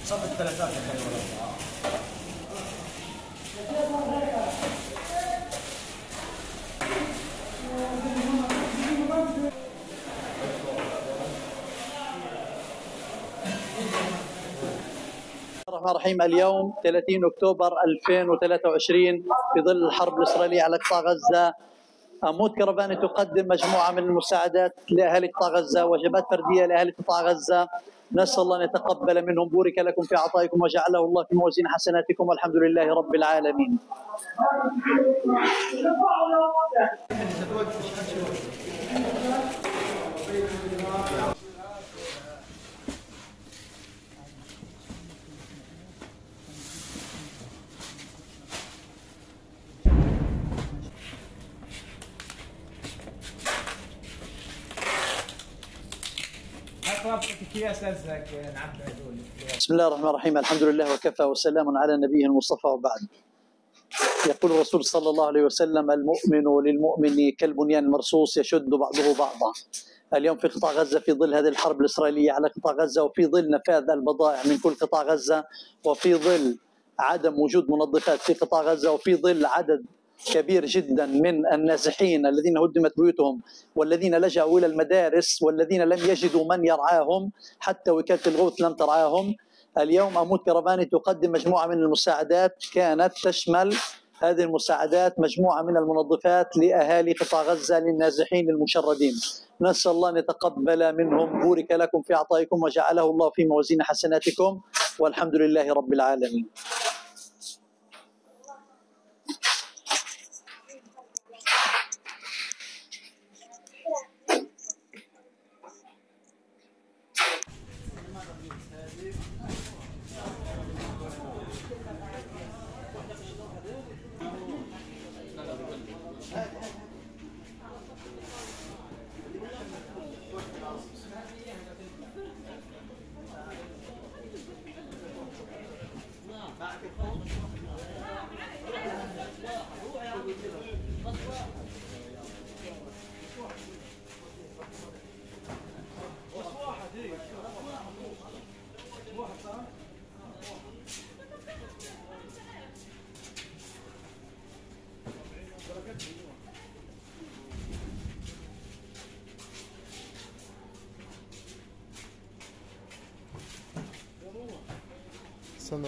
صف الثلاثات يا خير والله. الرحمن الرحيم. اليوم 30 أكتوبر 2023 في ظل الحرب الإسرائيلية على قطاع غزة، أمود كرفاني تقدم مجموعة من المساعدات لأهالي قطاع غزة، وجبات فردية لأهالي قطاع غزة. نسأل الله أن يتقبل منهم، بورك لكم في عطائكم وجعله الله في موازين حسناتكم، والحمد لله رب العالمين. بسم الله الرحمن الرحيم. الحمد لله وكفى وسلام على نبيه المصطفى، وبعد. يقول الرسول صلى الله عليه وسلم: المؤمن للمؤمن كالبنيان المرصوص يشد بعضه بعضا. اليوم في قطاع غزة في ظل هذه الحرب الإسرائيلية على قطاع غزة، وفي ظل نفاذ البضائع من كل قطاع غزة، وفي ظل عدم وجود منظفات في قطاع غزة، وفي ظل عدد كبير جدا من النازحين الذين هدمت بيوتهم، والذين لجأوا إلى المدارس، والذين لم يجدوا من يرعاهم، حتى وكالة الغوث لم ترعاهم. اليوم أمود كرفاني تقدم مجموعة من المساعدات، كانت تشمل هذه المساعدات مجموعة من المنظفات لأهالي قطاع غزة للنازحين المشردين. نسأل الله أن يتقبل منهم، بورك لكم في عطائكم وجعله الله في موازين حسناتكم، والحمد لله رب العالمين. استنى